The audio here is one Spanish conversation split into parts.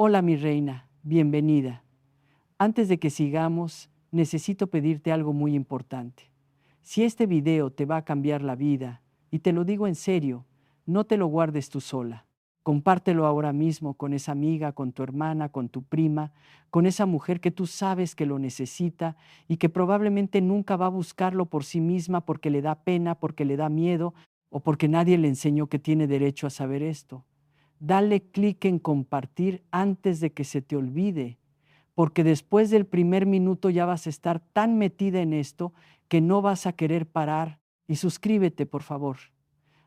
Hola mi reina, bienvenida. Antes de que sigamos, necesito pedirte algo muy importante. Si este video te va a cambiar la vida, y te lo digo en serio, no te lo guardes tú sola. Compártelo ahora mismo con esa amiga, con tu hermana, con tu prima, con esa mujer que tú sabes que lo necesita y que probablemente nunca va a buscarlo por sí misma porque le da pena, porque le da miedo o porque nadie le enseñó que tiene derecho a saber esto. Dale clic en compartir antes de que se te olvide, porque después del primer minuto ya vas a estar tan metida en esto que no vas a querer parar. Y suscríbete, por favor,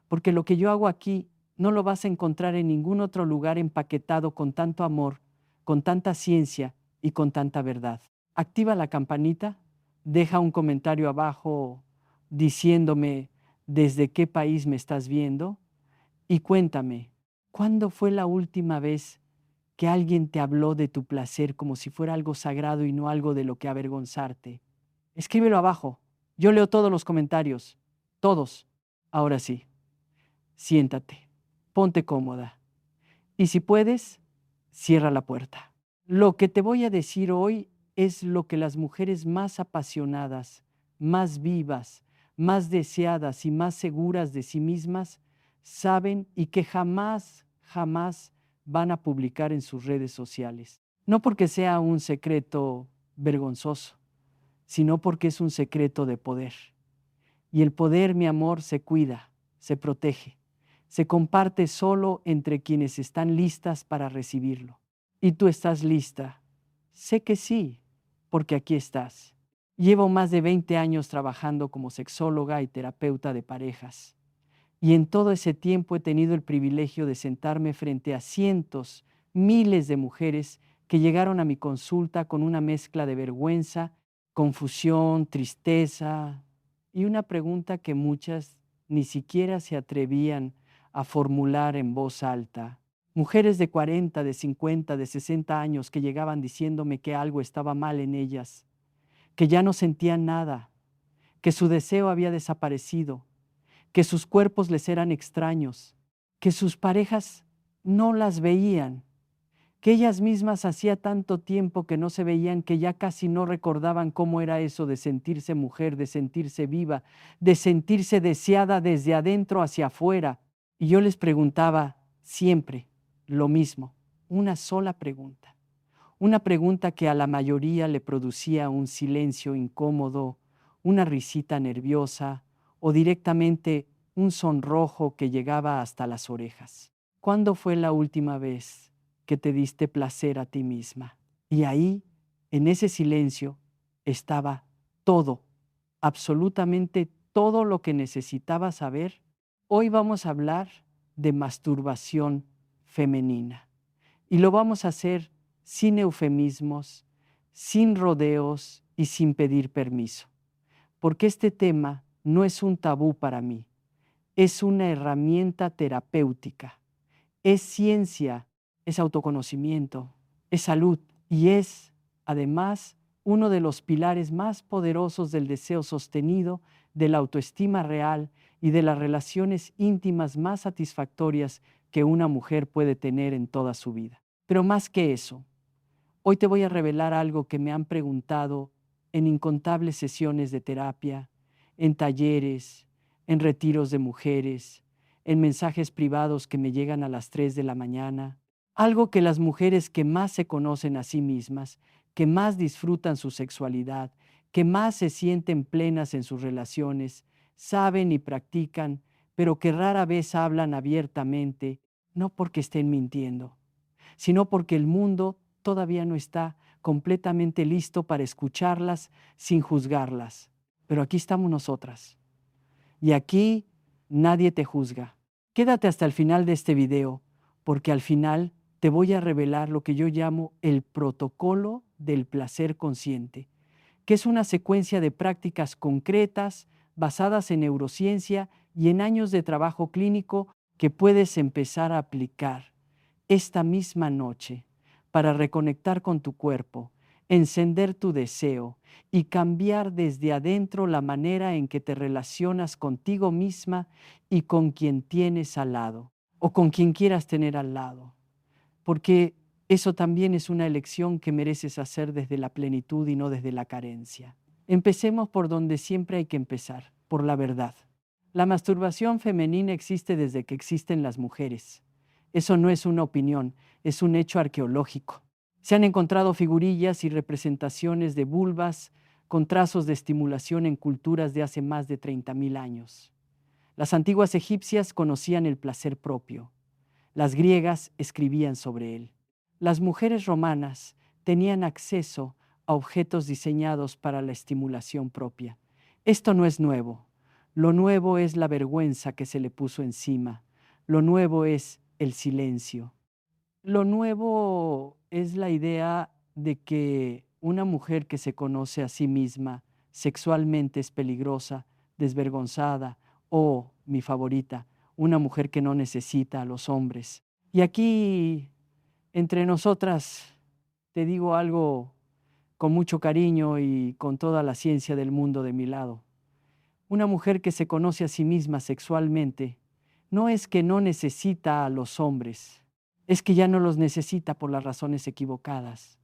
porque lo que yo hago aquí no lo vas a encontrar en ningún otro lugar empaquetado con tanto amor, con tanta ciencia y con tanta verdad. Activa la campanita, deja un comentario abajo diciéndome desde qué país me estás viendo y cuéntame, ¿cuándo fue la última vez que alguien te habló de tu placer como si fuera algo sagrado y no algo de lo que avergonzarte? Escríbelo abajo. Yo leo todos los comentarios. Todos. Ahora sí, siéntate. Ponte cómoda. Y si puedes, cierra la puerta. Lo que te voy a decir hoy es lo que las mujeres más apasionadas, más vivas, más deseadas y más seguras de sí mismas saben y que jamás, jamás van a publicar en sus redes sociales. No porque sea un secreto vergonzoso, sino porque es un secreto de poder. Y el poder, mi amor, se cuida, se protege, se comparte solo entre quienes están listas para recibirlo. ¿Y tú estás lista? Sé que sí, porque aquí estás. Llevo más de 20 años trabajando como sexóloga y terapeuta de parejas. Y en todo ese tiempo he tenido el privilegio de sentarme frente a cientos, miles de mujeres que llegaron a mi consulta con una mezcla de vergüenza, confusión, tristeza y una pregunta que muchas ni siquiera se atrevían a formular en voz alta. Mujeres de 40, de 50, de 60 años que llegaban diciéndome que algo estaba mal en ellas, que ya no sentían nada, que su deseo había desaparecido, que sus cuerpos les eran extraños, que sus parejas no las veían, que ellas mismas hacía tanto tiempo que no se veían que ya casi no recordaban cómo era eso de sentirse mujer, de sentirse viva, de sentirse deseada desde adentro hacia afuera. Y yo les preguntaba siempre lo mismo, una sola pregunta. Una pregunta que a la mayoría le producía un silencio incómodo, una risita nerviosa o directamente un sonrojo que llegaba hasta las orejas. ¿Cuándo fue la última vez que te diste placer a ti misma? Y ahí, en ese silencio, estaba todo, absolutamente todo lo que necesitaba saber. Hoy vamos a hablar de masturbación femenina y lo vamos a hacer sin eufemismos, sin rodeos y sin pedir permiso, porque este tema no es un tabú para mí, es una herramienta terapéutica, es ciencia, es autoconocimiento, es salud y es, además, uno de los pilares más poderosos del deseo sostenido, de la autoestima real y de las relaciones íntimas más satisfactorias que una mujer puede tener en toda su vida. Pero más que eso, hoy te voy a revelar algo que me han preguntado en incontables sesiones de terapia, en talleres, en retiros de mujeres, en mensajes privados que me llegan a las 3 de la mañana. Algo que las mujeres que más se conocen a sí mismas, que más disfrutan su sexualidad, que más se sienten plenas en sus relaciones, saben y practican, pero que rara vez hablan abiertamente, no porque estén mintiendo, sino porque el mundo todavía no está completamente listo para escucharlas sin juzgarlas. Pero aquí estamos nosotras. Y aquí nadie te juzga. Quédate hasta el final de este video, porque al final te voy a revelar lo que yo llamo el protocolo del placer consciente, que es una secuencia de prácticas concretas basadas en neurociencia y en años de trabajo clínico que puedes empezar a aplicar esta misma noche para reconectar con tu cuerpo, encender tu deseo y cambiar desde adentro la manera en que te relacionas contigo misma y con quien tienes al lado o con quien quieras tener al lado. Porque Eso también es una elección que mereces hacer desde la plenitud y no desde la carencia. Empecemos por donde siempre hay que empezar, por la verdad. La masturbación femenina existe desde que existen las mujeres. Eso no es una opinión, es un hecho arqueológico. Se han encontrado figurillas y representaciones de vulvas con trazos de estimulación en culturas de hace más de 30.000 años. Las antiguas egipcias conocían el placer propio. Las griegas escribían sobre él. Las mujeres romanas tenían acceso a objetos diseñados para la estimulación propia. Esto no es nuevo. Lo nuevo es la vergüenza que se le puso encima. Lo nuevo es el silencio. Lo nuevo es la idea de que una mujer que se conoce a sí misma sexualmente es peligrosa, desvergonzada o, mi favorita, una mujer que no necesita a los hombres. Y aquí, entre nosotras, te digo algo con mucho cariño y con toda la ciencia del mundo de mi lado. Una mujer que se conoce a sí misma sexualmente no es que no necesita a los hombres, es que ya no los necesita por las razones equivocadas.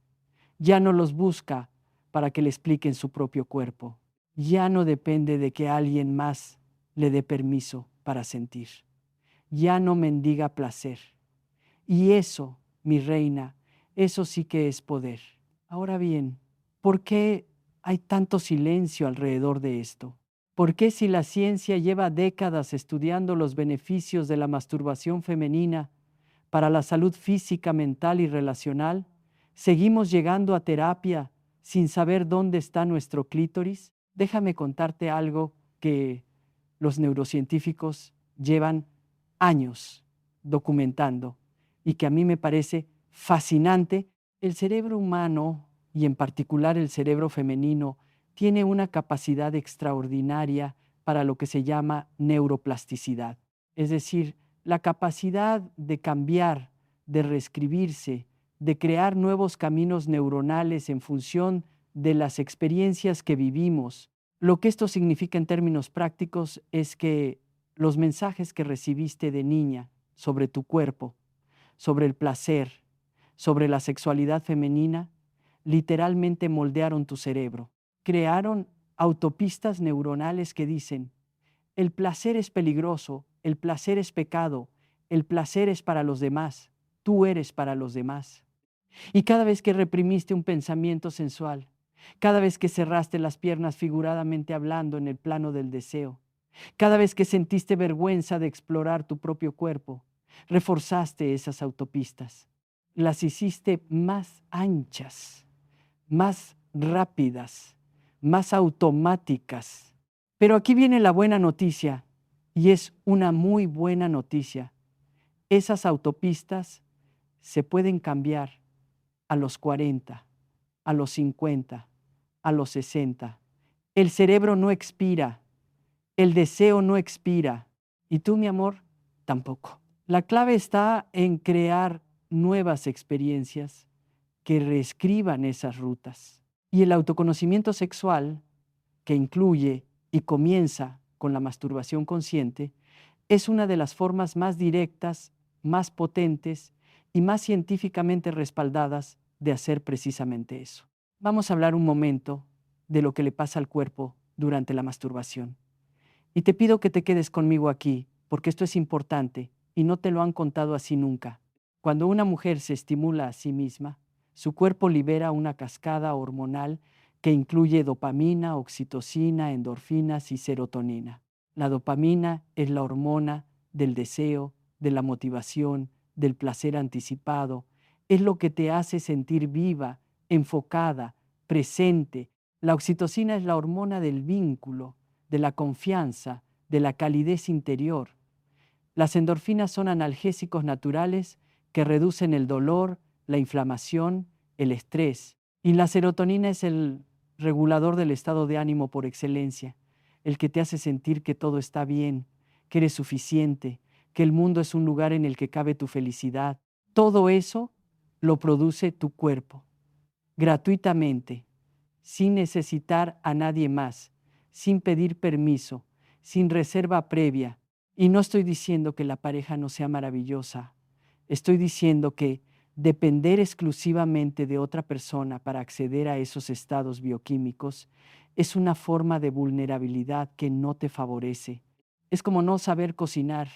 Ya no los busca para que le expliquen su propio cuerpo. Ya no depende de que alguien más le dé permiso para sentir. Ya no mendiga placer. Y eso, mi reina, eso sí que es poder. Ahora bien, ¿por qué hay tanto silencio alrededor de esto? ¿Por qué si la ciencia lleva décadas estudiando los beneficios de la masturbación femenina para la salud física, mental y relacional, seguimos llegando a terapia sin saber dónde está nuestro clítoris? Déjame contarte algo que los neurocientíficos llevan años documentando y que a mí me parece fascinante. El cerebro humano, y en particular el cerebro femenino, tiene una capacidad extraordinaria para lo que se llama neuroplasticidad, es decir, la capacidad de cambiar, de reescribirse, de crear nuevos caminos neuronales en función de las experiencias que vivimos. Lo que esto significa en términos prácticos es que los mensajes que recibiste de niña sobre tu cuerpo, sobre el placer, sobre la sexualidad femenina, literalmente moldearon tu cerebro. Crearon autopistas neuronales que dicen, el placer es peligroso, el placer es pecado, el placer es para los demás, tú eres para los demás. Y cada vez que reprimiste un pensamiento sensual, cada vez que cerraste las piernas figuradamente hablando en el plano del deseo, cada vez que sentiste vergüenza de explorar tu propio cuerpo, reforzaste esas autopistas. Las hiciste más anchas, más rápidas, más automáticas. Pero aquí viene la buena noticia, y es una muy buena noticia. Esas autopistas se pueden cambiar a los 40, a los 50, a los 60. El cerebro no expira, el deseo no expira, y tú, mi amor, tampoco. La clave está en crear nuevas experiencias que reescriban esas rutas. Y el autoconocimiento sexual, que incluye y comienza con la masturbación consciente, es una de las formas más directas, más potentes y más científicamente respaldadas de hacer precisamente eso. Vamos a hablar un momento de lo que le pasa al cuerpo durante la masturbación. Y te pido que te quedes conmigo aquí, porque esto es importante y no te lo han contado así nunca. Cuando una mujer se estimula a sí misma, su cuerpo libera una cascada hormonal que incluye dopamina, oxitocina, endorfinas y serotonina. La dopamina es la hormona del deseo, de la motivación, del placer anticipado. Es lo que te hace sentir viva, enfocada, presente. La oxitocina es la hormona del vínculo, de la confianza, de la calidez interior. Las endorfinas son analgésicos naturales que reducen el dolor, la inflamación, el estrés. Y la serotonina es el regulador del estado de ánimo por excelencia, el que te hace sentir que todo está bien, que eres suficiente, que el mundo es un lugar en el que cabe tu felicidad. Todo eso lo produce tu cuerpo, gratuitamente, sin necesitar a nadie más, sin pedir permiso, sin reserva previa. Y no estoy diciendo que la pareja no sea maravillosa, estoy diciendo que Depender exclusivamente de otra persona para acceder a esos estados bioquímicos es una forma de vulnerabilidad que no te favorece. Es como no saber cocinar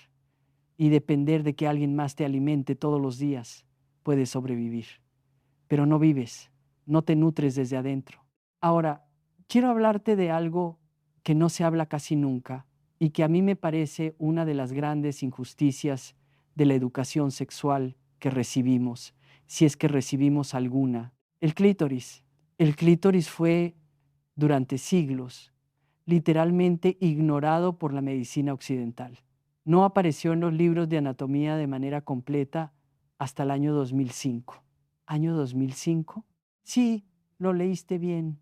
y depender de que alguien más te alimente todos los días. Puedes sobrevivir, pero no vives, no te nutres desde adentro. Ahora, quiero hablarte de algo que no se habla casi nunca y que a mí me parece una de las grandes injusticias de la educación sexual que recibimos, si es que recibimos alguna. El clítoris. El clítoris fue, durante siglos, literalmente ignorado por la medicina occidental. No apareció en los libros de anatomía de manera completa hasta el año 2005. ¿Año 2005? Sí, lo leíste bien.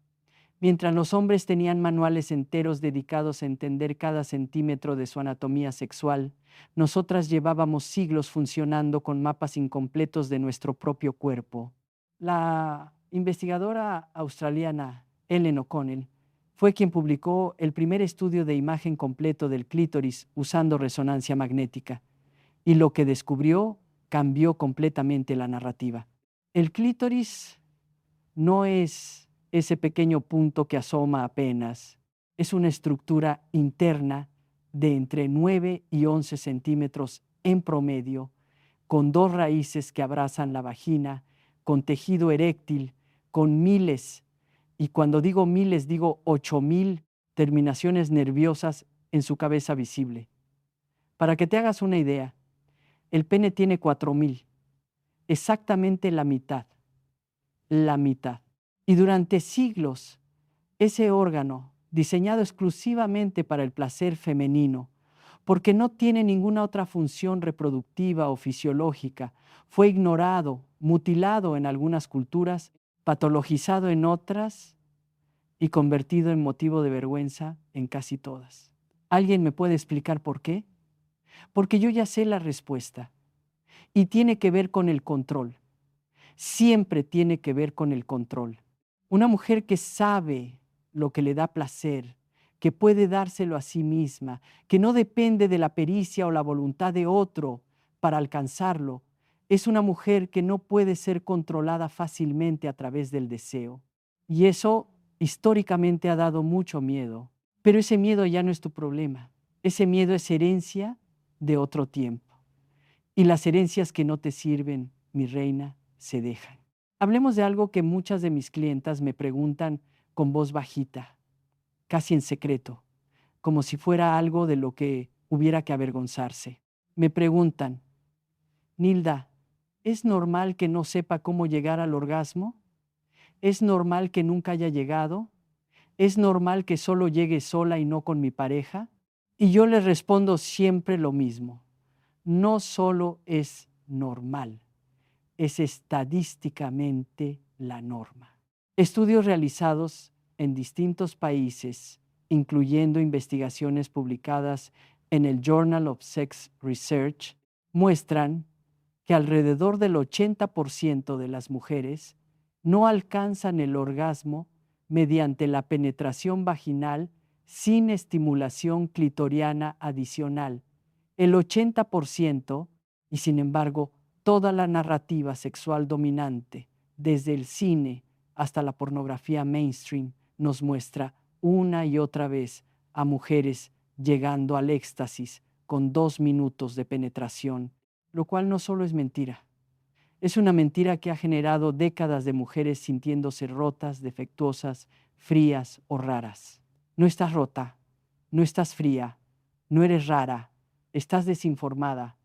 Mientras los hombres tenían manuales enteros dedicados a entender cada centímetro de su anatomía sexual, nosotras llevábamos siglos funcionando con mapas incompletos de nuestro propio cuerpo. La investigadora australiana Ellen O'Connell fue quien publicó el primer estudio de imagen completo del clítoris usando resonancia magnética, y lo que descubrió cambió completamente la narrativa. El clítoris no es ese pequeño punto que asoma apenas, es una estructura interna de entre 9 y 11 centímetros en promedio, con dos raíces que abrazan la vagina, con tejido eréctil, con miles, y cuando digo miles digo 8,000 terminaciones nerviosas en su cabeza visible. Para que te hagas una idea, el pene tiene 4,000, exactamente la mitad. La mitad. Y durante siglos, ese órgano, diseñado exclusivamente para el placer femenino, porque no tiene ninguna otra función reproductiva o fisiológica, fue ignorado, mutilado en algunas culturas, patologizado en otras y convertido en motivo de vergüenza en casi todas. ¿Alguien me puede explicar por qué? Porque yo ya sé la respuesta y tiene que ver con el control. Siempre tiene que ver con el control. Una mujer que sabe lo que le da placer, que puede dárselo a sí misma, que no depende de la pericia o la voluntad de otro para alcanzarlo, es una mujer que no puede ser controlada fácilmente a través del deseo. Y eso históricamente ha dado mucho miedo. Pero ese miedo ya no es tu problema. Ese miedo es herencia de otro tiempo. Y las herencias que no te sirven, mi reina, se dejan. Hablemos de algo que muchas de mis clientas me preguntan con voz bajita, casi en secreto, como si fuera algo de lo que hubiera que avergonzarse. Me preguntan, Nilda, ¿es normal que no sepa cómo llegar al orgasmo? ¿Es normal que nunca haya llegado? ¿Es normal que solo llegue sola y no con mi pareja? Y yo les respondo siempre lo mismo. No solo es normal, es estadísticamente la norma. Estudios realizados en distintos países, incluyendo investigaciones publicadas en el Journal of Sex Research, muestran que alrededor del 80% de las mujeres no alcanzan el orgasmo mediante la penetración vaginal sin estimulación clitoriana adicional. El 80%, y sin embargo, toda la narrativa sexual dominante, desde el cine hasta la pornografía mainstream, nos muestra una y otra vez a mujeres llegando al éxtasis con 2 minutos de penetración, lo cual no solo es mentira. Es una mentira que ha generado décadas de mujeres sintiéndose rotas, defectuosas, frías o raras. No estás rota, no estás fría, no eres rara, estás desinformada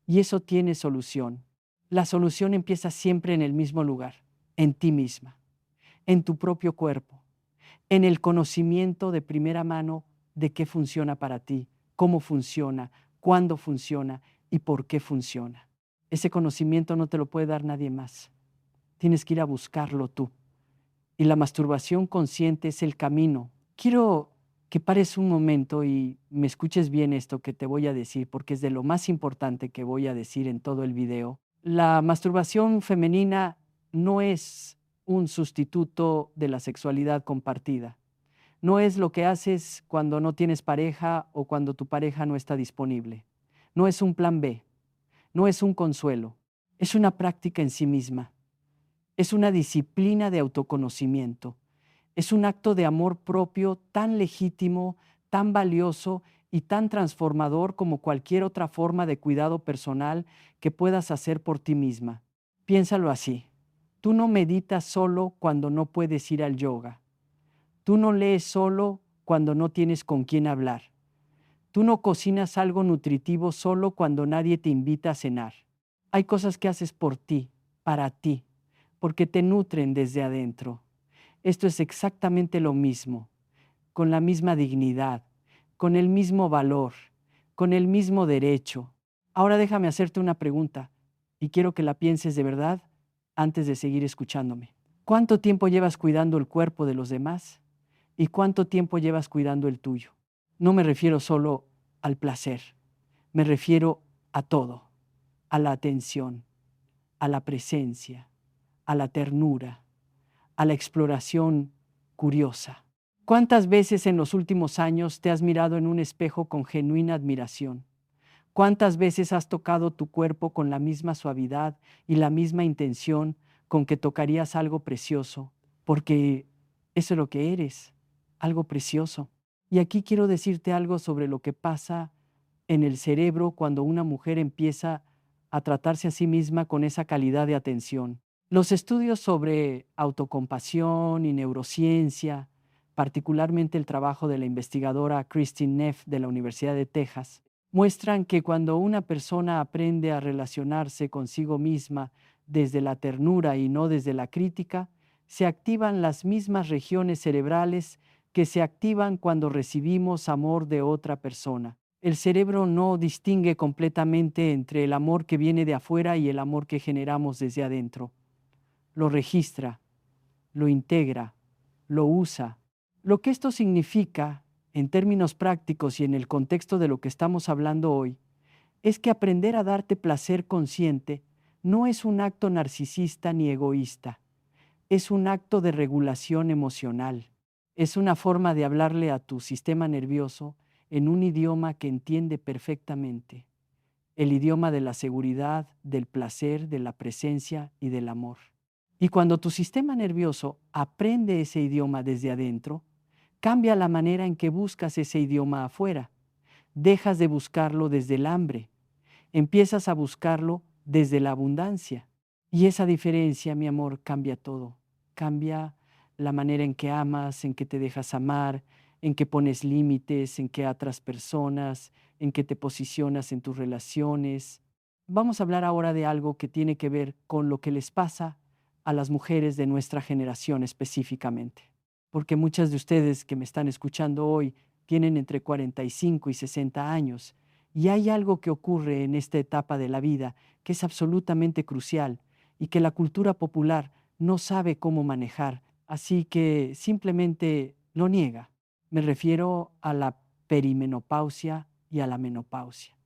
y eso tiene solución. La solución empieza siempre en el mismo lugar, en ti misma, en tu propio cuerpo, en el conocimiento de primera mano de qué funciona para ti, cómo funciona, cuándo funciona y por qué funciona. Ese conocimiento no te lo puede dar nadie más. Tienes que ir a buscarlo tú. Y la masturbación consciente es el camino. Quiero que pares un momento y me escuches bien esto que te voy a decir, porque es de lo más importante que voy a decir en todo el video. La masturbación femenina no es un sustituto de la sexualidad compartida. No es lo que haces cuando no tienes pareja o cuando tu pareja no está disponible. No es un plan B. No es un consuelo. Es una práctica en sí misma. Es una disciplina de autoconocimiento. Es un acto de amor propio tan legítimo, tan valioso y tan transformador como cualquier otra forma de cuidado personal que puedas hacer por ti misma. Piénsalo así. Tú no meditas solo cuando no puedes ir al yoga. Tú no lees solo cuando no tienes con quién hablar. Tú no cocinas algo nutritivo solo cuando nadie te invita a cenar. Hay cosas que haces por ti, para ti, porque te nutren desde adentro. Esto es exactamente lo mismo, con la misma dignidad, con el mismo valor, con el mismo derecho. Ahora déjame hacerte una pregunta, y quiero que la pienses de verdad antes de seguir escuchándome. ¿Cuánto tiempo llevas cuidando el cuerpo de los demás? ¿Y cuánto tiempo llevas cuidando el tuyo? No me refiero solo al placer, me refiero a todo, a la atención, a la presencia, a la ternura, a la exploración curiosa. ¿Cuántas veces en los últimos años te has mirado en un espejo con genuina admiración? ¿Cuántas veces has tocado tu cuerpo con la misma suavidad y la misma intención con que tocarías algo precioso? Porque eso es lo que eres, algo precioso. Y aquí quiero decirte algo sobre lo que pasa en el cerebro cuando una mujer empieza a tratarse a sí misma con esa calidad de atención. Los estudios sobre autocompasión y neurociencia, particularmente el trabajo de la investigadora Christine Neff de la Universidad de Texas, muestran que cuando una persona aprende a relacionarse consigo misma desde la ternura y no desde la crítica, se activan las mismas regiones cerebrales que se activan cuando recibimos amor de otra persona. El cerebro no distingue completamente entre el amor que viene de afuera y el amor que generamos desde adentro. Lo registra, lo integra, lo usa. Lo que esto significa, en términos prácticos y en el contexto de lo que estamos hablando hoy, es que aprender a darte placer consciente no es un acto narcisista ni egoísta, es un acto de regulación emocional. Es una forma de hablarle a tu sistema nervioso en un idioma que entiende perfectamente, el idioma de la seguridad, del placer, de la presencia y del amor. Y cuando tu sistema nervioso aprende ese idioma desde adentro, cambia la manera en que buscas ese idioma afuera. Dejas de buscarlo desde el hambre, empiezas a buscarlo desde la abundancia. Y esa diferencia, mi amor, cambia todo. Cambia la manera en que amas, en que te dejas amar, en que pones límites, en que atraes personas, en que te posicionas en tus relaciones. Vamos a hablar ahora de algo que tiene que ver con lo que les pasa a las mujeres de nuestra generación específicamente. Porque muchas de ustedes que me están escuchando hoy tienen entre 45 y 60 años y hay algo que ocurre en esta etapa de la vida que es absolutamente crucial y que la cultura popular no sabe cómo manejar, así que simplemente lo niega. Me refiero a la perimenopausia y a la menopausia.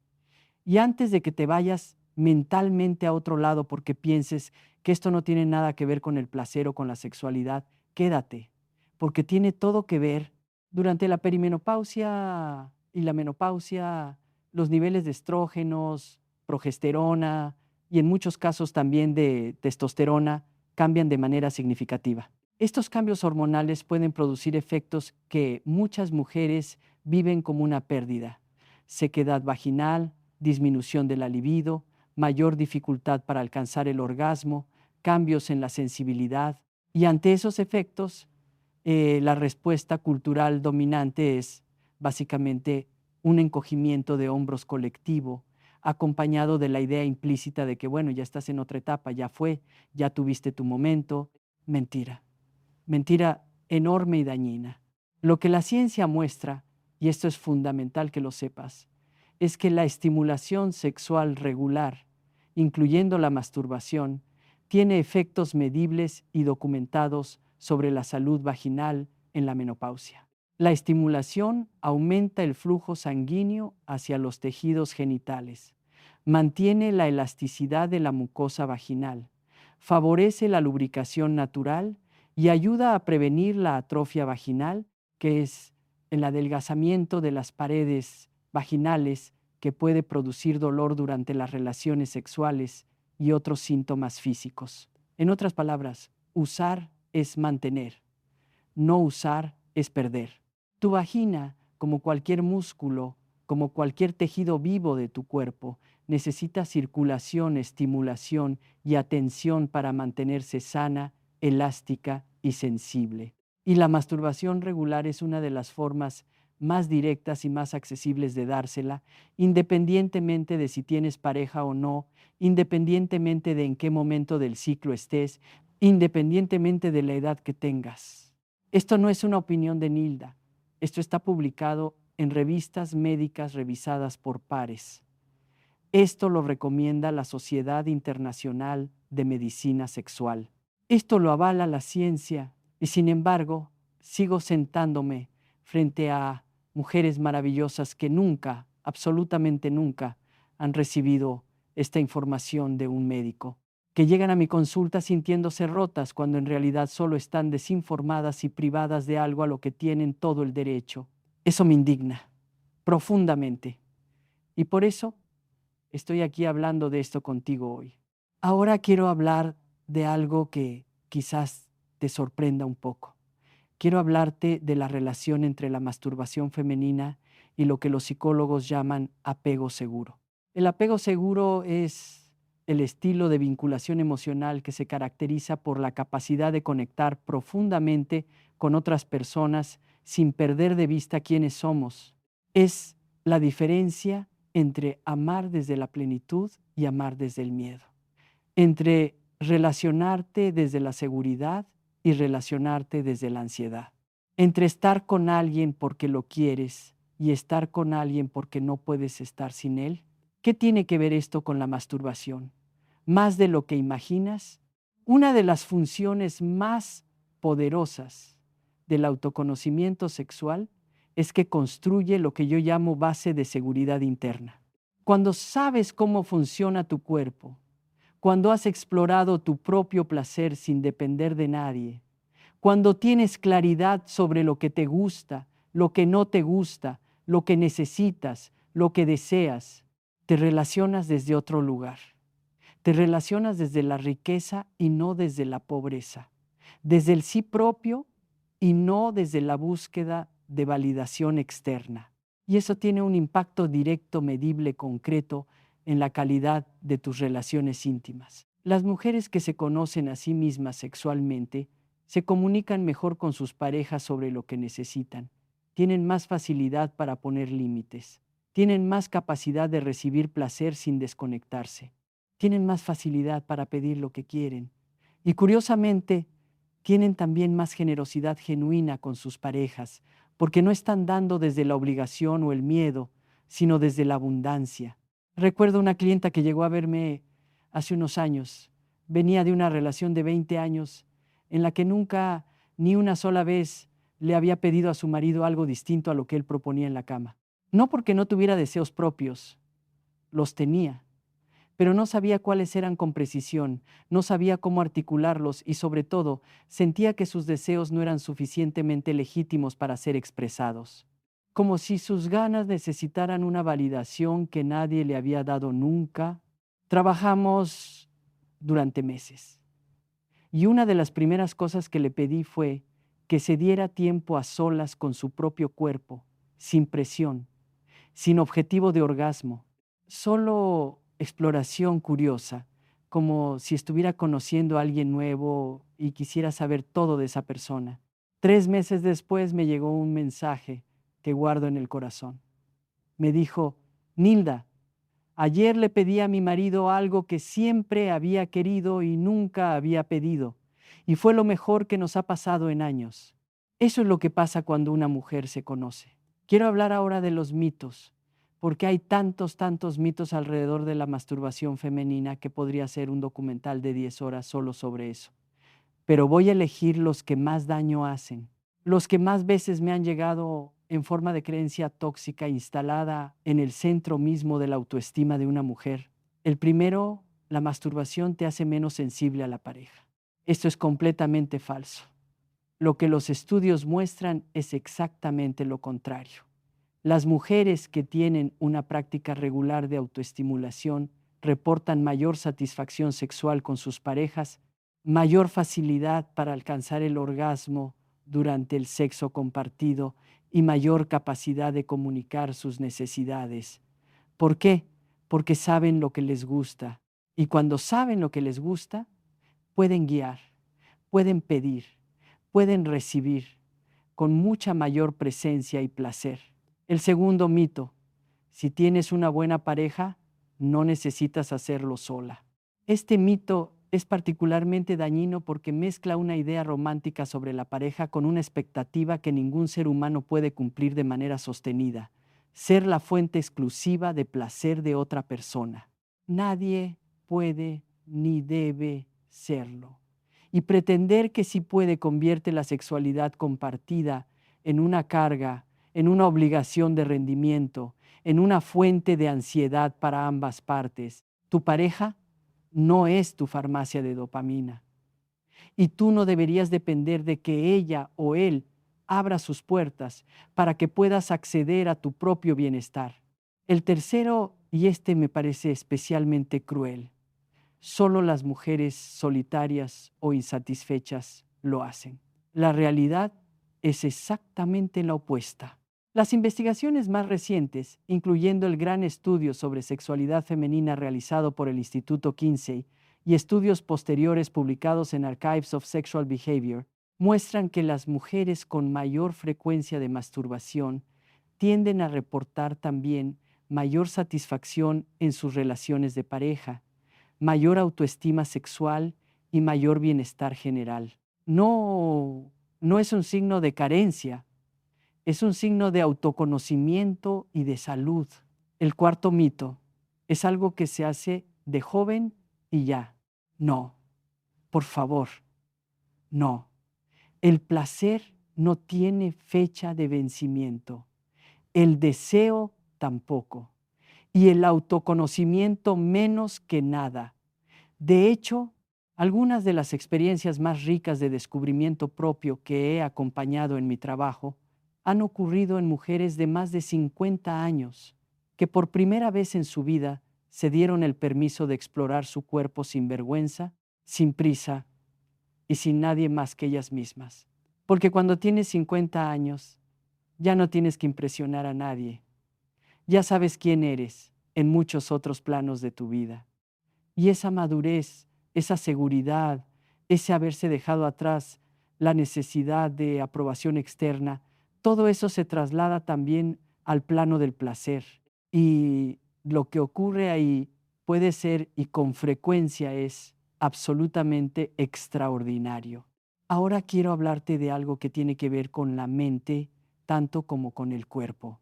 Y antes de que te vayas mentalmente a otro lado porque pienses que esto no tiene nada que ver con el placer o con la sexualidad, quédate, porque tiene todo que ver. Durante la perimenopausia y la menopausia, los niveles de estrógenos, progesterona y en muchos casos también de testosterona cambian de manera significativa. Estos cambios hormonales pueden producir efectos que muchas mujeres viven como una pérdida: sequedad vaginal, disminución de la libido, mayor dificultad para alcanzar el orgasmo, cambios en la sensibilidad. Y ante esos efectos, la respuesta cultural dominante es básicamente un encogimiento de hombros colectivo, acompañado de la idea implícita de que, bueno, ya estás en otra etapa, ya fue, ya tuviste tu momento. Mentira, mentira enorme y dañina. Lo que la ciencia muestra, y esto es fundamental que lo sepas, es que la estimulación sexual regular, incluyendo la masturbación, tiene efectos medibles y documentados sobre la salud vaginal en la menopausia. La estimulación aumenta el flujo sanguíneo hacia los tejidos genitales, mantiene la elasticidad de la mucosa vaginal, favorece la lubricación natural y ayuda a prevenir la atrofia vaginal, que es el adelgazamiento de las paredes vaginales que puede producir dolor durante las relaciones sexuales y otros síntomas físicos. En otras palabras, usar es mantener, no usar es perder. Tu vagina, como cualquier músculo, como cualquier tejido vivo de tu cuerpo, necesita circulación, estimulación y atención para mantenerse sana, elástica y sensible. Y la masturbación regular es una de las formas más directas y más accesibles de dársela, independientemente de si tienes pareja o no, independientemente de en qué momento del ciclo estés, independientemente de la edad que tengas. Esto no es una opinión de Nilda. Esto está publicado en revistas médicas revisadas por pares. Esto lo recomienda la Sociedad Internacional de Medicina Sexual. Esto lo avala la ciencia y sin embargo sigo sentándome frente a mujeres maravillosas que nunca, absolutamente nunca, han recibido esta información de un médico, que llegan a mi consulta sintiéndose rotas cuando en realidad solo están desinformadas y privadas de algo a lo que tienen todo el derecho. Eso me indigna profundamente y por eso estoy aquí hablando de esto contigo hoy. Ahora quiero hablar de algo que quizás te sorprenda un poco. Quiero hablarte de la relación entre la masturbación femenina y lo que los psicólogos llaman apego seguro. El apego seguro es el estilo de vinculación emocional que se caracteriza por la capacidad de conectar profundamente con otras personas sin perder de vista quiénes somos. Es la diferencia entre amar desde la plenitud y amar desde el miedo, entre relacionarte desde la seguridad y relacionarte desde la ansiedad, entre estar con alguien porque lo quieres y estar con alguien porque no puedes estar sin él. ¿Qué tiene que ver esto con la masturbación? Más de lo que imaginas, una de las funciones más poderosas del autoconocimiento sexual es que construye lo que yo llamo base de seguridad interna. Cuando sabes cómo funciona tu cuerpo, cuando has explorado tu propio placer sin depender de nadie, cuando tienes claridad sobre lo que te gusta, lo que no te gusta, lo que necesitas, lo que deseas, te relacionas desde otro lugar. Te relacionas desde la riqueza y no desde la pobreza, desde el sí propio y no desde la búsqueda de validación externa. Y eso tiene un impacto directo, medible, concreto en la calidad de tus relaciones íntimas. Las mujeres que se conocen a sí mismas sexualmente se comunican mejor con sus parejas sobre lo que necesitan, tienen más facilidad para poner límites, tienen más capacidad de recibir placer sin desconectarse, tienen más facilidad para pedir lo que quieren y curiosamente tienen también más generosidad genuina con sus parejas, porque no están dando desde la obligación o el miedo, sino desde la abundancia. Recuerdo una clienta que llegó a verme hace unos años. Venía de una relación de 20 años en la que nunca, ni una sola vez, le había pedido a su marido algo distinto a lo que él proponía en la cama. No porque no tuviera deseos propios, los tenía, pero no sabía cuáles eran con precisión, no sabía cómo articularlos y sobre todo sentía que sus deseos no eran suficientemente legítimos para ser expresados, como si sus ganas necesitaran una validación que nadie le había dado nunca. Trabajamos durante meses y una de las primeras cosas que le pedí fue que se diera tiempo a solas con su propio cuerpo, sin presión, sin objetivo de orgasmo, solo exploración curiosa, como si estuviera conociendo a alguien nuevo y quisiera saber todo de esa persona. 3 meses después me llegó un mensaje que guardo en el corazón. Me dijo: Nilda, ayer le pedí a mi marido algo que siempre había querido y nunca había pedido, y fue lo mejor que nos ha pasado en años. Eso es lo que pasa cuando una mujer se conoce. Quiero hablar ahora de los mitos, porque hay tantos mitos alrededor de la masturbación femenina que podría ser un documental de 10 horas solo sobre eso. Pero voy a elegir los que más daño hacen, los que más veces me han llegado en forma de creencia tóxica instalada en el centro mismo de la autoestima de una mujer. El primero, la masturbación te hace menos sensible a la pareja. Esto es completamente falso. Lo que los estudios muestran es exactamente lo contrario. Las mujeres que tienen una práctica regular de autoestimulación reportan mayor satisfacción sexual con sus parejas, mayor facilidad para alcanzar el orgasmo durante el sexo compartido y mayor capacidad de comunicar sus necesidades. ¿Por qué? Porque saben lo que les gusta. Y cuando saben lo que les gusta, pueden guiar, pueden pedir, pueden recibir con mucha mayor presencia y placer. El segundo mito: si tienes una buena pareja, no necesitas hacerlo sola. Este mito es particularmente dañino porque mezcla una idea romántica sobre la pareja con una expectativa que ningún ser humano puede cumplir de manera sostenida: ser la fuente exclusiva de placer de otra persona. Nadie puede ni debe serlo. Y pretender que sí puede convierte la sexualidad compartida en una carga, en una obligación de rendimiento, en una fuente de ansiedad para ambas partes. Tu pareja no es tu farmacia de dopamina. Y tú no deberías depender de que ella o él abra sus puertas para que puedas acceder a tu propio bienestar. El tercero, y este me parece especialmente cruel: solo las mujeres solitarias o insatisfechas lo hacen. La realidad es exactamente la opuesta. Las investigaciones más recientes, incluyendo el gran estudio sobre sexualidad femenina realizado por el Instituto Kinsey y estudios posteriores publicados en Archives of Sexual Behavior, muestran que las mujeres con mayor frecuencia de masturbación tienden a reportar también mayor satisfacción en sus relaciones de pareja, mayor autoestima sexual y mayor bienestar general. No es un signo de carencia, es un signo de autoconocimiento y de salud. El cuarto mito: es algo que se hace de joven y ya. No, por favor, no. El placer no tiene fecha de vencimiento. El deseo tampoco. Y el autoconocimiento menos que nada. De hecho, algunas de las experiencias más ricas de descubrimiento propio que he acompañado en mi trabajo han ocurrido en mujeres de más de 50 años, que por primera vez en su vida se dieron el permiso de explorar su cuerpo sin vergüenza, sin prisa y sin nadie más que ellas mismas. Porque cuando tienes 50 años, ya no tienes que impresionar a nadie. Ya sabes quién eres en muchos otros planos de tu vida. Y esa madurez, esa seguridad, ese haberse dejado atrás la necesidad de aprobación externa, todo eso se traslada también al plano del placer. Y lo que ocurre ahí puede ser, y con frecuencia es, absolutamente extraordinario. Ahora quiero hablarte de algo que tiene que ver con la mente, tanto como con el cuerpo.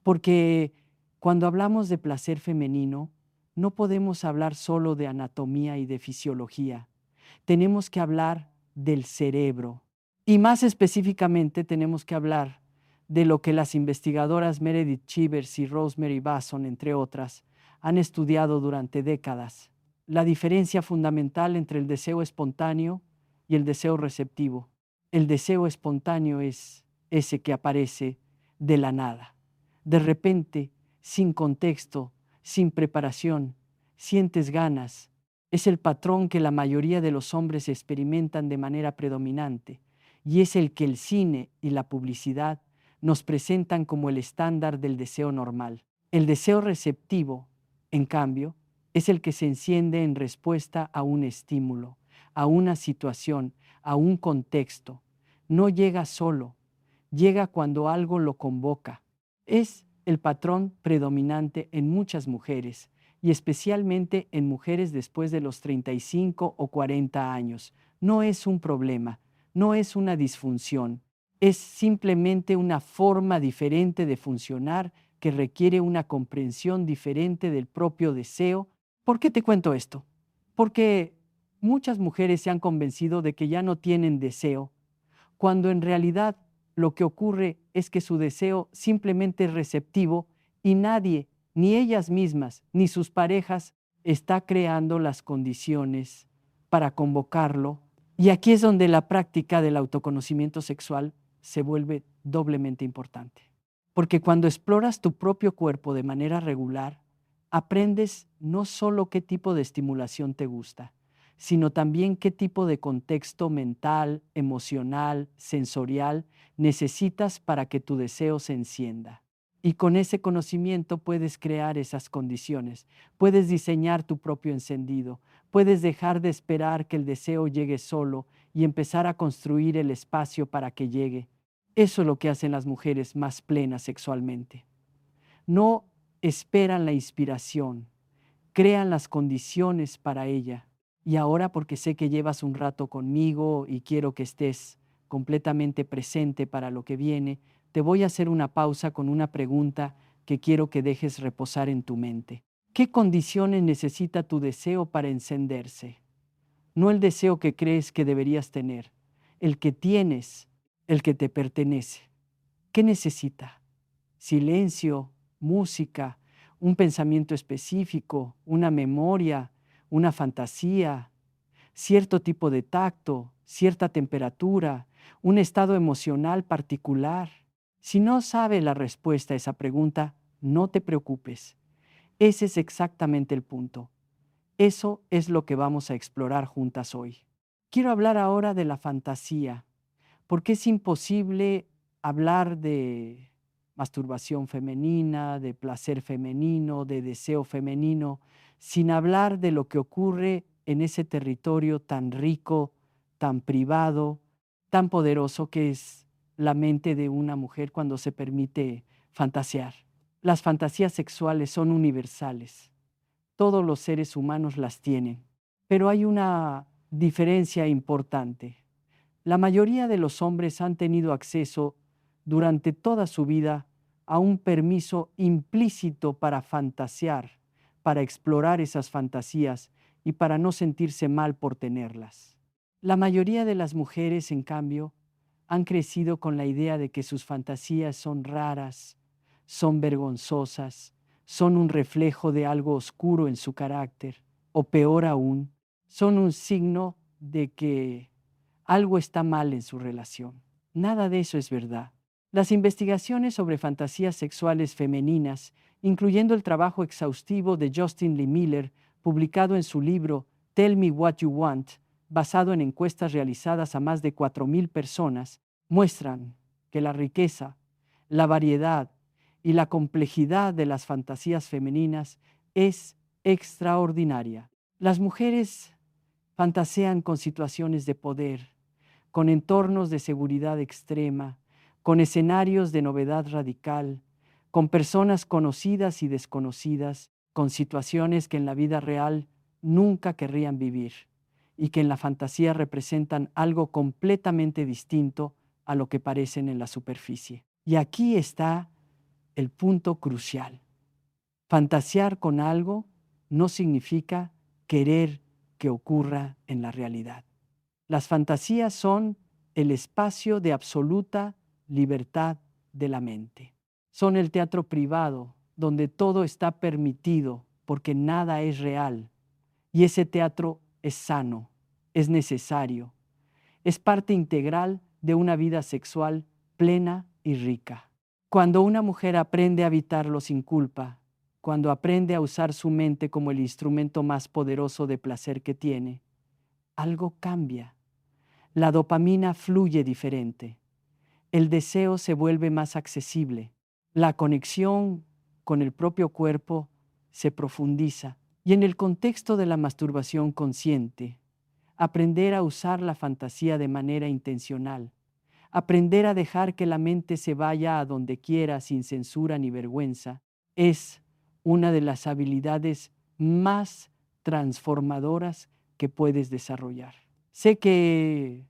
Porque cuando hablamos de placer femenino, no podemos hablar solo de anatomía y de fisiología. Tenemos que hablar del cerebro. Y más específicamente tenemos que hablar de lo que las investigadoras Meredith Chivers y Rosemary Basson, entre otras, han estudiado durante décadas: la diferencia fundamental entre el deseo espontáneo y el deseo receptivo. El deseo espontáneo es ese que aparece de la nada. De repente, sin contexto, sin preparación, sientes ganas. Es el patrón que la mayoría de los hombres experimentan de manera predominante, y es el que el cine y la publicidad nos presentan como el estándar del deseo normal. El deseo receptivo, en cambio, es el que se enciende en respuesta a un estímulo, a una situación, a un contexto. No llega solo, llega cuando algo lo convoca. Es el patrón predominante en muchas mujeres, y especialmente en mujeres después de los 35 o 40 años. No es un problema, no es una disfunción, es simplemente una forma diferente de funcionar que requiere una comprensión diferente del propio deseo. ¿Por qué te cuento esto? Porque muchas mujeres se han convencido de que ya no tienen deseo, cuando en realidad lo que ocurre es que su deseo simplemente es receptivo y nadie, ni ellas mismas, ni sus parejas, está creando las condiciones para convocarlo. Y aquí es donde la práctica del autoconocimiento sexual se vuelve doblemente importante. Porque cuando exploras tu propio cuerpo de manera regular, aprendes no solo qué tipo de estimulación te gusta, sino también qué tipo de contexto mental, emocional, sensorial necesitas para que tu deseo se encienda. Y con ese conocimiento puedes crear esas condiciones, puedes diseñar tu propio encendido, puedes dejar de esperar que el deseo llegue solo y empezar a construir el espacio para que llegue. Eso es lo que hacen las mujeres más plenas sexualmente. No esperan la inspiración, crean las condiciones para ella. Y ahora, porque sé que llevas un rato conmigo y quiero que estés completamente presente para lo que viene, te voy a hacer una pausa con una pregunta que quiero que dejes reposar en tu mente. ¿Qué condiciones necesita tu deseo para encenderse? No el deseo que crees que deberías tener, el que tienes, el que te pertenece. ¿Qué necesita? Silencio, música, un pensamiento específico, una memoria, una fantasía, cierto tipo de tacto, cierta temperatura, un estado emocional particular. Si no sabe la respuesta a esa pregunta, no te preocupes. Ese es exactamente el punto. Eso es lo que vamos a explorar juntas hoy. Quiero hablar ahora de la fantasía, porque es imposible hablar de masturbación femenina, de placer femenino, de deseo femenino, sin hablar de lo que ocurre en ese territorio tan rico, tan privado, tan poderoso que es la mente de una mujer cuando se permite fantasear. Las fantasías sexuales son universales. Todos los seres humanos las tienen, pero hay una diferencia importante. La mayoría de los hombres han tenido acceso durante toda su vida a un permiso implícito para fantasear, para explorar esas fantasías y para no sentirse mal por tenerlas. La mayoría de las mujeres, en cambio, han crecido con la idea de que sus fantasías son raras, son vergonzosas, son un reflejo de algo oscuro en su carácter, o peor aún, son un signo de que algo está mal en su relación. Nada de eso es verdad. Las investigaciones sobre fantasías sexuales femeninas, incluyendo el trabajo exhaustivo de Justin Lee Miller, publicado en su libro Tell Me What You Want, basado en encuestas realizadas a más de 4,000 personas, muestran que la riqueza, la variedad y la complejidad de las fantasías femeninas es extraordinaria. Las mujeres fantasean con situaciones de poder, con entornos de seguridad extrema, con escenarios de novedad radical, con personas conocidas y desconocidas, con situaciones que en la vida real nunca querrían vivir y que en la fantasía representan algo completamente distinto a lo que parecen en la superficie. Y aquí está el punto crucial. Fantasear con algo no significa querer que ocurra en la realidad. Las fantasías son el espacio de absoluta libertad de la mente. Son el teatro privado donde todo está permitido porque nada es real. Y ese teatro es sano, es necesario, es parte integral de una vida sexual plena y rica. Cuando una mujer aprende a habitarlo sin culpa, cuando aprende a usar su mente como el instrumento más poderoso de placer que tiene, algo cambia. La dopamina fluye diferente. El deseo se vuelve más accesible. La conexión con el propio cuerpo se profundiza. Y en el contexto de la masturbación consciente, aprender a usar la fantasía de manera intencional, aprender a dejar que la mente se vaya a donde quiera sin censura ni vergüenza, es una de las habilidades más transformadoras que puedes desarrollar. Sé que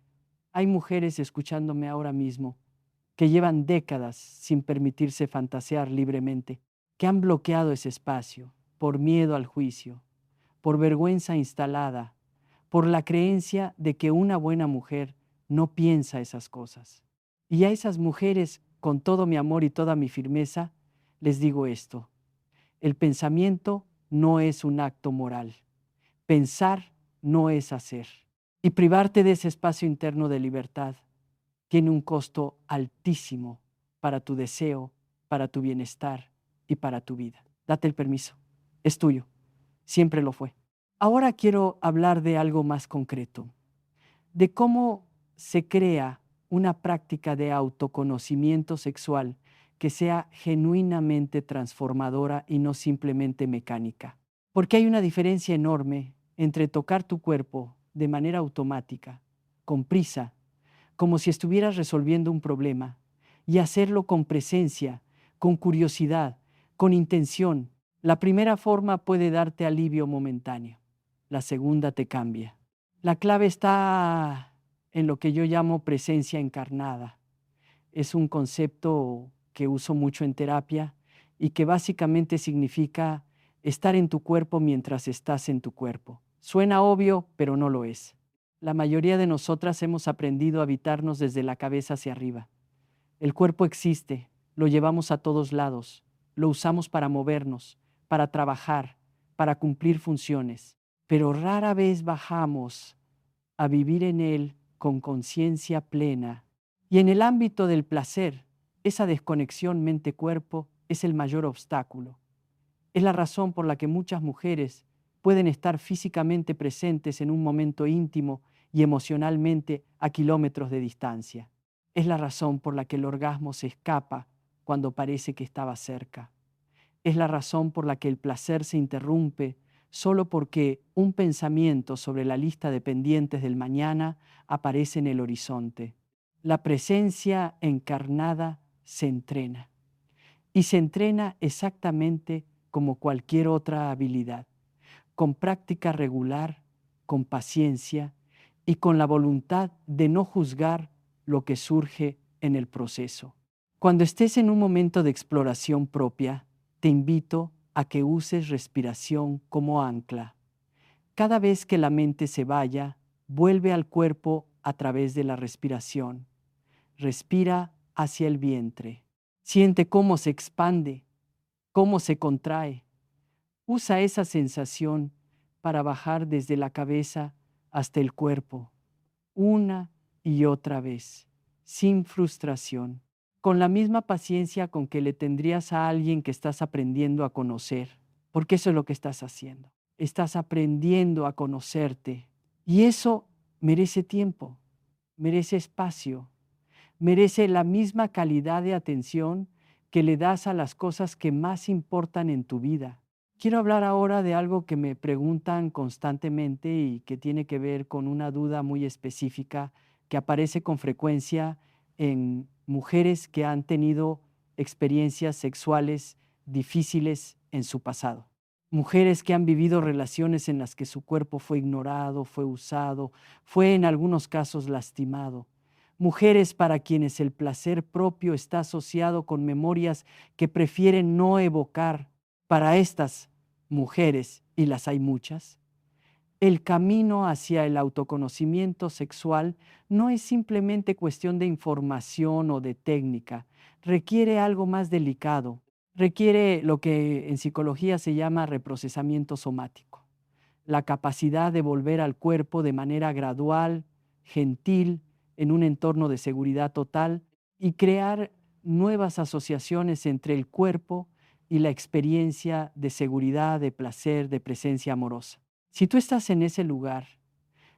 hay mujeres escuchándome ahora mismo que llevan décadas sin permitirse fantasear libremente, que han bloqueado ese espacio por miedo al juicio, por vergüenza instalada, por la creencia de que una buena mujer no piensa esas cosas. Y a esas mujeres, con todo mi amor y toda mi firmeza, les digo esto: el pensamiento no es un acto moral. Pensar no es hacer. Y privarte de ese espacio interno de libertad tiene un costo altísimo para tu deseo, para tu bienestar y para tu vida. Date el permiso. es tuyo, siempre lo fue. Ahora quiero hablar de algo más concreto, de cómo se crea una práctica de autoconocimiento sexual que sea genuinamente transformadora y no simplemente mecánica. Porque hay una diferencia enorme entre tocar tu cuerpo de manera automática, con prisa, como si estuvieras resolviendo un problema, y hacerlo con presencia, con curiosidad, con intención. La primera forma puede darte alivio momentáneo, la segunda te cambia. La clave está en lo que yo llamo presencia encarnada. Es un concepto que uso mucho en terapia y que básicamente significa estar en tu cuerpo mientras estás en tu cuerpo. Suena obvio, pero no lo es. La mayoría de nosotras hemos aprendido a habitarnos desde la cabeza hacia arriba. El cuerpo existe, lo llevamos a todos lados, lo usamos para movernos, para trabajar, para cumplir funciones, pero rara vez bajamos a vivir en él con conciencia plena. Y en el ámbito del placer, esa desconexión mente-cuerpo es el mayor obstáculo. Es la razón por la que muchas mujeres pueden estar físicamente presentes en un momento íntimo y emocionalmente a kilómetros de distancia. Es la razón por la que el orgasmo se escapa cuando parece que estaba cerca. Es la razón por la que el placer se interrumpe solo porque un pensamiento sobre la lista de pendientes del mañana aparece en el horizonte. La presencia encarnada se entrena. Y se entrena exactamente como cualquier otra habilidad, con práctica regular, con paciencia y con la voluntad de no juzgar lo que surge en el proceso. Cuando estés en un momento de exploración propia, te invito a que uses respiración como ancla. Cada vez que la mente se vaya, vuelve al cuerpo a través de la respiración. Respira hacia el vientre. Siente cómo se expande, cómo se contrae. Usa esa sensación para bajar desde la cabeza hasta el cuerpo, una y otra vez, sin frustración, con la misma paciencia con que le tendrías a alguien que estás aprendiendo a conocer, porque eso es lo que estás haciendo. Estás aprendiendo a conocerte y eso merece tiempo, merece espacio, merece la misma calidad de atención que le das a las cosas que más importan en tu vida. Quiero hablar ahora de algo que me preguntan constantemente y que tiene que ver con una duda muy específica que aparece con frecuencia en mujeres que han tenido experiencias sexuales difíciles en su pasado. Mujeres que han vivido relaciones en las que su cuerpo fue ignorado, fue usado, fue en algunos casos lastimado. Mujeres para quienes el placer propio está asociado con memorias que prefieren no evocar. Para estas mujeres, y las hay muchas, el camino hacia el autoconocimiento sexual no es simplemente cuestión de información o de técnica, requiere algo más delicado, requiere lo que en psicología se llama reprocesamiento somático, la capacidad de volver al cuerpo de manera gradual, gentil, en un entorno de seguridad total y crear nuevas asociaciones entre el cuerpo y la experiencia de seguridad, de placer, de presencia amorosa. Si tú estás en ese lugar,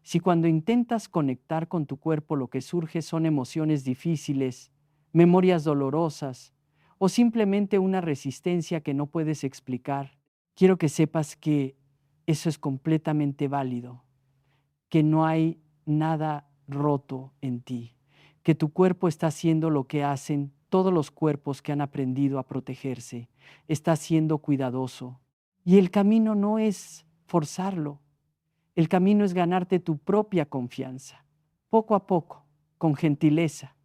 si cuando intentas conectar con tu cuerpo lo que surge son emociones difíciles, memorias dolorosas o simplemente una resistencia que no puedes explicar, quiero que sepas que eso es completamente válido, que no hay nada roto en ti, que tu cuerpo está haciendo lo que hacen todos los cuerpos que han aprendido a protegerse, está siendo cuidadoso. Y el camino no es forzarlo, el camino es ganarte tu propia confianza, poco a poco, con gentileza.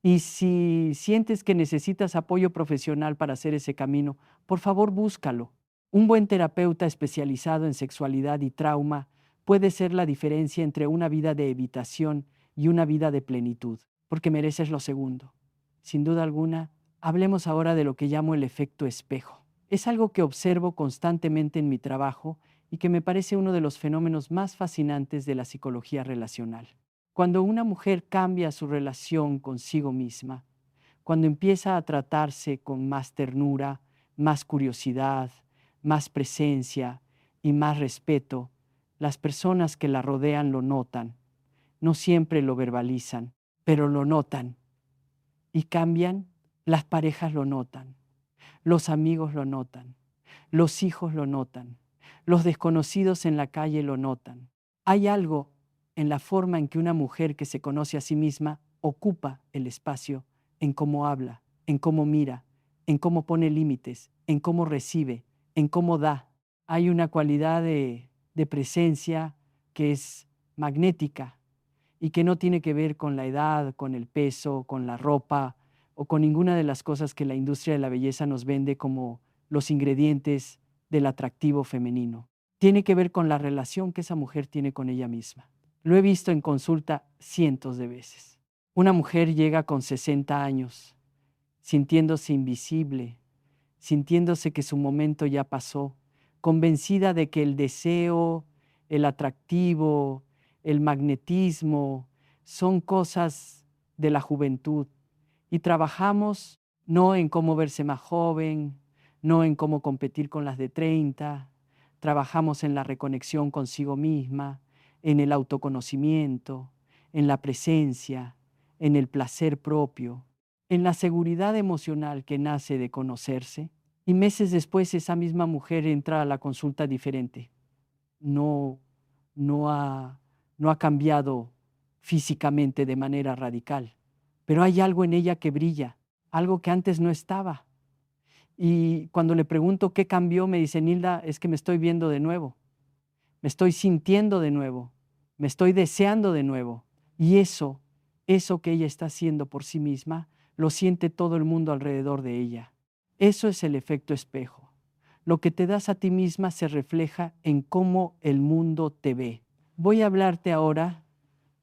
Y si sientes que necesitas apoyo profesional para hacer ese camino, por favor búscalo. Un buen terapeuta especializado en sexualidad y trauma puede ser la diferencia entre una vida de evitación y una vida de plenitud, porque mereces lo segundo. Sin duda alguna, hablemos ahora de lo que llamo el efecto espejo. Es algo que observo constantemente en mi trabajo y que me parece uno de los fenómenos más fascinantes de la psicología relacional. Cuando una mujer cambia su relación consigo misma, cuando empieza a tratarse con más ternura, más curiosidad, más presencia y más respeto, las personas que la rodean lo notan. No siempre lo verbalizan, pero lo notan. Y cambian, las parejas lo notan, los amigos lo notan, los hijos lo notan, los desconocidos en la calle lo notan. Hay algo en la forma en que una mujer que se conoce a sí misma ocupa el espacio, en cómo habla, en cómo mira, en cómo pone límites, en cómo recibe, en cómo da. Hay una cualidad de presencia que es magnética y que no tiene que ver con la edad, con el peso, con la ropa o con ninguna de las cosas que la industria de la belleza nos vende como los ingredientes del atractivo femenino. Tiene que ver con la relación que esa mujer tiene con ella misma. Lo he visto en consulta cientos de veces. Una mujer llega con 60 años, sintiéndose invisible, sintiéndose que su momento ya pasó, convencida de que el deseo, el atractivo, el magnetismo son cosas de la juventud y trabajamos no en cómo verse más joven, no en cómo competir con las de 30, trabajamos en la reconexión consigo misma, en el autoconocimiento, en la presencia, en el placer propio, en la seguridad emocional que nace de conocerse. Y meses después esa misma mujer entra a la consulta diferente. No, no ha, no ha cambiado físicamente de manera radical, pero hay algo en ella que brilla, algo que antes no estaba. Y cuando le pregunto qué cambió, me dice: Nilda, es que me estoy viendo de nuevo, me estoy sintiendo de nuevo, me estoy deseando de nuevo. Y eso que ella está haciendo por sí misma, lo siente todo el mundo alrededor de ella. Eso es el efecto espejo. Lo que te das a ti misma se refleja en cómo el mundo te ve. Voy a hablarte ahora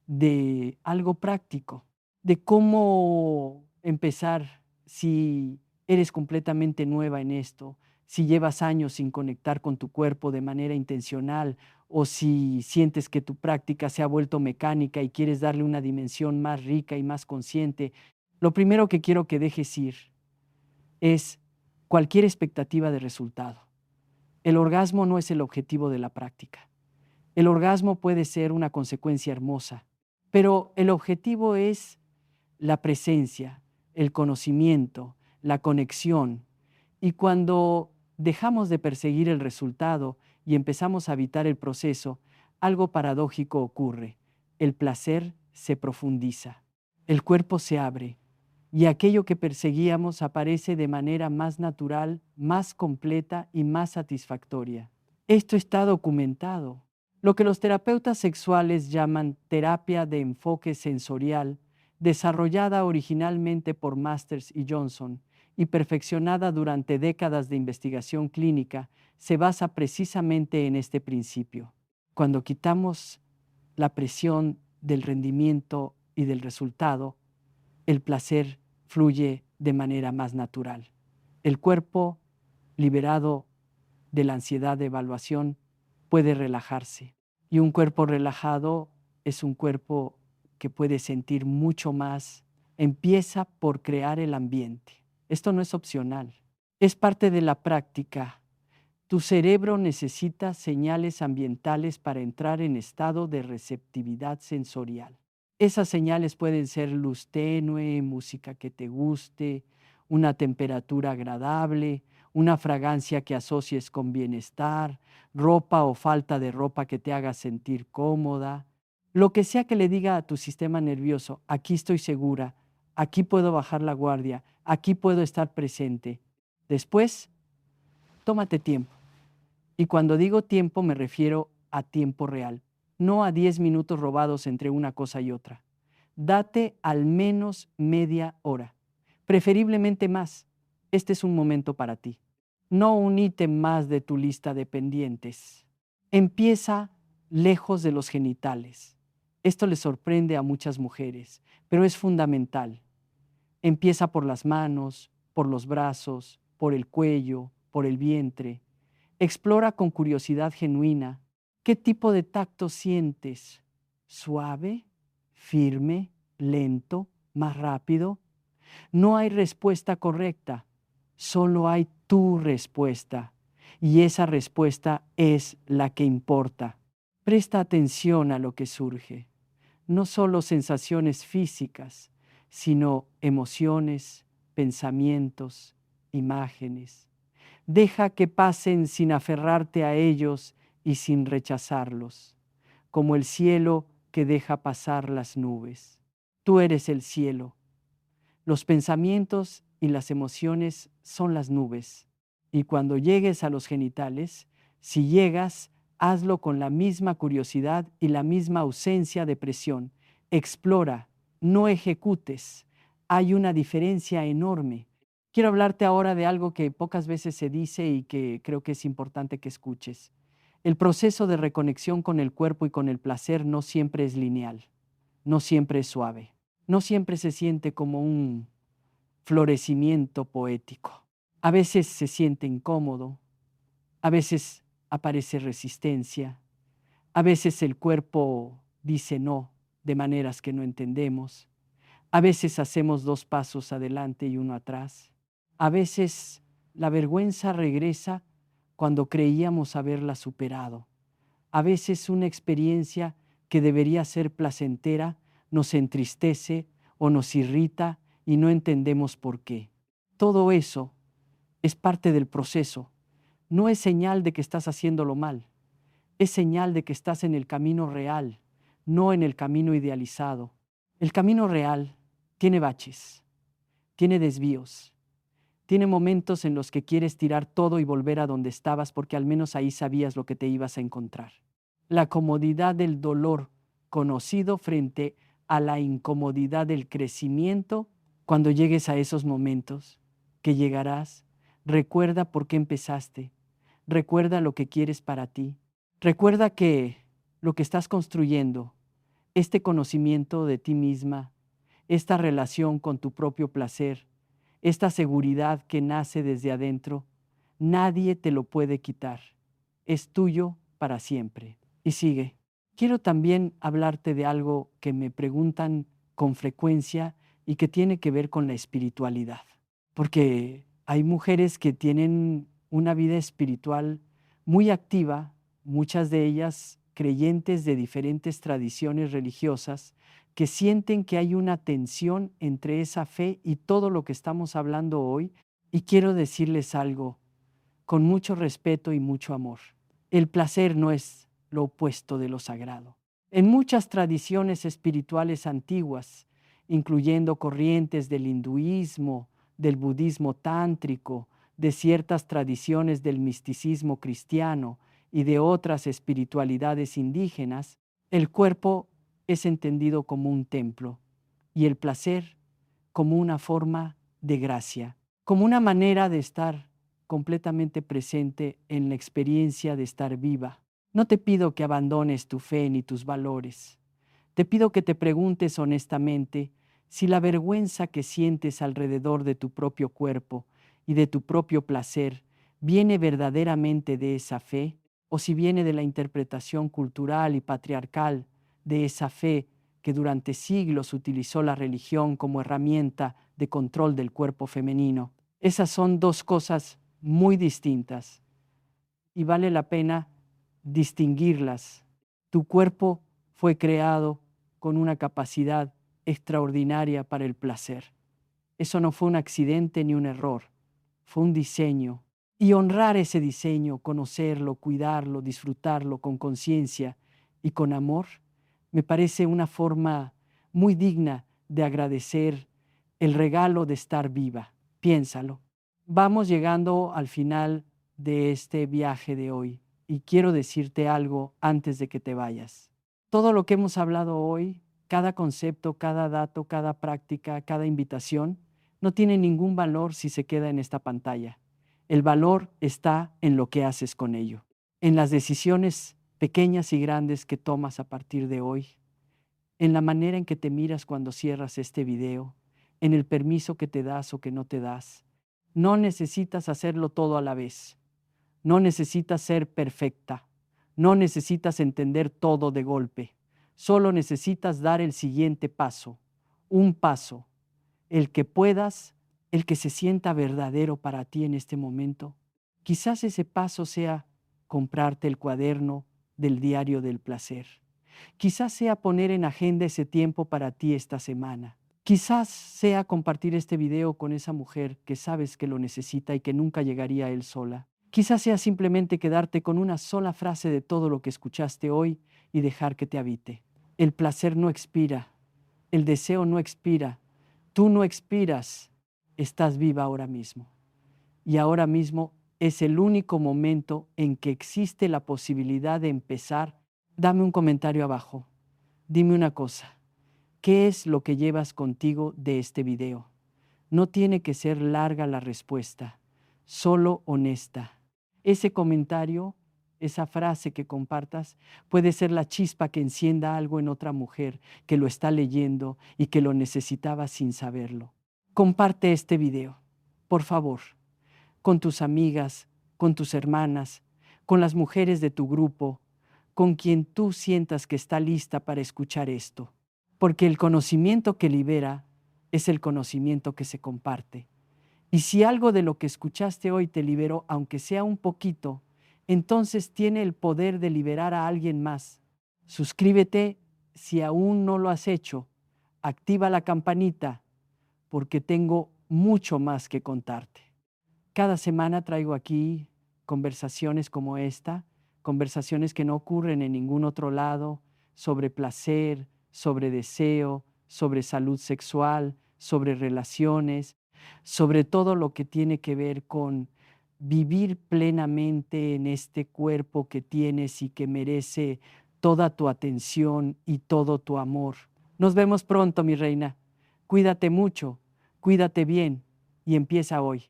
de algo práctico, de cómo empezar si eres completamente nueva en esto, si llevas años sin conectar con tu cuerpo de manera intencional o si sientes que tu práctica se ha vuelto mecánica y quieres darle una dimensión más rica y más consciente. Lo primero que quiero que dejes ir es cualquier expectativa de resultado. El orgasmo no es el objetivo de la práctica. El orgasmo puede ser una consecuencia hermosa, pero el objetivo es la presencia, el conocimiento, la conexión. Y cuando dejamos de perseguir el resultado y empezamos a habitar el proceso, algo paradójico ocurre. El placer se profundiza, el cuerpo se abre y aquello que perseguíamos aparece de manera más natural, más completa y más satisfactoria. Esto está documentado. Lo que los terapeutas sexuales llaman terapia de enfoque sensorial, desarrollada originalmente por Masters y Johnson y perfeccionada durante décadas de investigación clínica, se basa precisamente en este principio. Cuando quitamos la presión del rendimiento y del resultado, el placer fluye de manera más natural. El cuerpo, liberado de la ansiedad de evaluación, puede relajarse. Y un cuerpo relajado es un cuerpo que puede sentir mucho más. Empieza por crear el ambiente. Esto no es opcional, es parte de la práctica. Tu cerebro necesita señales ambientales para entrar en estado de receptividad sensorial. Esas señales pueden ser luz tenue, música que te guste, una temperatura agradable, una fragancia que asocies con bienestar, ropa o falta de ropa que te haga sentir cómoda. Lo que sea que le diga a tu sistema nervioso: aquí estoy segura, aquí puedo bajar la guardia, aquí puedo estar presente. Después, tómate tiempo. Y cuando digo tiempo me refiero a tiempo real, no a 10 minutos robados entre una cosa y otra. Date al menos media hora, preferiblemente más. Este es un momento para ti, no un ítem más de tu lista de pendientes. Empieza lejos de los genitales. Esto le sorprende a muchas mujeres, pero es fundamental. Empieza por las manos, por los brazos, por el cuello, por el vientre. Explora con curiosidad genuina qué tipo de tacto sientes. ¿Suave? ¿Firme? ¿Lento? ¿Más rápido? No hay respuesta correcta, solo hay tu respuesta. Y esa respuesta es la que importa. Presta atención a lo que surge. No solo sensaciones físicas, sino emociones, pensamientos, imágenes. Deja que pasen sin aferrarte a ellos y sin rechazarlos, como el cielo que deja pasar las nubes. Tú eres el cielo. Los pensamientos y las emociones son las nubes. Y cuando llegues a los genitales, si llegas, hazlo con la misma curiosidad y la misma ausencia de presión. Explora, no ejecutes. Hay una diferencia enorme. Quiero hablarte ahora de algo que pocas veces se dice y que creo que es importante que escuches. El proceso de reconexión con el cuerpo y con el placer no siempre es lineal, no siempre es suave, no siempre se siente como un florecimiento poético. A veces se siente incómodo, a veces aparece resistencia, a veces el cuerpo dice no de maneras que no entendemos, a veces hacemos 2 pasos adelante y uno atrás, a veces la vergüenza regresa cuando creíamos haberla superado, a veces una experiencia que debería ser placentera nos entristece o nos irrita y no entendemos por qué. Todo eso es parte del proceso. No es señal de que estás haciéndolo mal. Es señal de que estás en el camino real, no en el camino idealizado. El camino real tiene baches, tiene desvíos, tiene momentos en los que quieres tirar todo y volver a donde estabas porque al menos ahí sabías lo que te ibas a encontrar. La comodidad del dolor conocido frente a la incomodidad del crecimiento. Cuando llegues a esos momentos, que llegarás, recuerda por qué empezaste, recuerda lo que quieres para ti, recuerda que lo que estás construyendo, este conocimiento de ti misma, esta relación con tu propio placer, esta seguridad que nace desde adentro, nadie te lo puede quitar. Es tuyo para siempre. Y sigue. Quiero también hablarte de algo que me preguntan con frecuencia y que tiene que ver con la espiritualidad. Porque hay mujeres que tienen una vida espiritual muy activa, muchas de ellas creyentes de diferentes tradiciones religiosas, que sienten que hay una tensión entre esa fe y todo lo que estamos hablando hoy. Y quiero decirles algo con mucho respeto y mucho amor. El placer no es lo opuesto de lo sagrado. En muchas tradiciones espirituales antiguas, incluyendo corrientes del hinduismo, del budismo tántrico, de ciertas tradiciones del misticismo cristiano y de otras espiritualidades indígenas, el cuerpo es entendido como un templo y el placer como una forma de gracia, como una manera de estar completamente presente en la experiencia de estar viva. No te pido que abandones tu fe ni tus valores. Te pido que te preguntes honestamente si la vergüenza que sientes alrededor de tu propio cuerpo y de tu propio placer viene verdaderamente de esa fe o si viene de la interpretación cultural y patriarcal de esa fe que durante siglos utilizó la religión como herramienta de control del cuerpo femenino. Esas son 2 cosas muy distintas y vale la pena distinguirlas. Tu cuerpo fue creado con una capacidad extraordinaria para el placer. Eso no fue un accidente ni un error, fue un diseño. Y honrar ese diseño, conocerlo, cuidarlo, disfrutarlo con conciencia y con amor, me parece una forma muy digna de agradecer el regalo de estar viva. Piénsalo. Vamos llegando al final de este viaje de hoy y quiero decirte algo antes de que te vayas. Todo lo que hemos hablado hoy, cada concepto, cada dato, cada práctica, cada invitación, no tiene ningún valor si se queda en esta pantalla. El valor está en lo que haces con ello, en las decisiones pequeñas y grandes que tomas a partir de hoy, en la manera en que te miras cuando cierras este video, en el permiso que te das o que no te das. No necesitas hacerlo todo a la vez. No necesitas ser perfecta. No necesitas entender todo de golpe. Solo necesitas dar el siguiente paso. Un paso. El que puedas, el que se sienta verdadero para ti en este momento. Quizás ese paso sea comprarte el cuaderno del diario del placer. Quizás sea poner en agenda ese tiempo para ti esta semana. Quizás sea compartir este video con esa mujer que sabes que lo necesita y que nunca llegaría a él sola. Quizás sea simplemente quedarte con una sola frase de todo lo que escuchaste hoy y dejar que te habite. El placer no expira, el deseo no expira, tú no expiras, estás viva ahora mismo. Y ahora mismo es el único momento en que existe la posibilidad de empezar. Dame un comentario abajo. Dime una cosa. ¿Qué es lo que llevas contigo de este video? No tiene que ser larga la respuesta, solo honesta. Ese comentario, esa frase que compartas, puede ser la chispa que encienda algo en otra mujer que lo está leyendo y que lo necesitaba sin saberlo. Comparte este video, por favor, con tus amigas, con tus hermanas, con las mujeres de tu grupo, con quien tú sientas que está lista para escuchar esto. Porque el conocimiento que libera es el conocimiento que se comparte. Y si algo de lo que escuchaste hoy te liberó, aunque sea un poquito, entonces tiene el poder de liberar a alguien más. Suscríbete si aún no lo has hecho. Activa la campanita porque tengo mucho más que contarte. Cada semana traigo aquí conversaciones como esta, conversaciones que no ocurren en ningún otro lado, sobre placer, sobre deseo, sobre salud sexual, sobre relaciones, sobre todo lo que tiene que ver con vivir plenamente en este cuerpo que tienes y que merece toda tu atención y todo tu amor. Nos vemos pronto, mi reina. Cuídate mucho, cuídate bien y empieza hoy.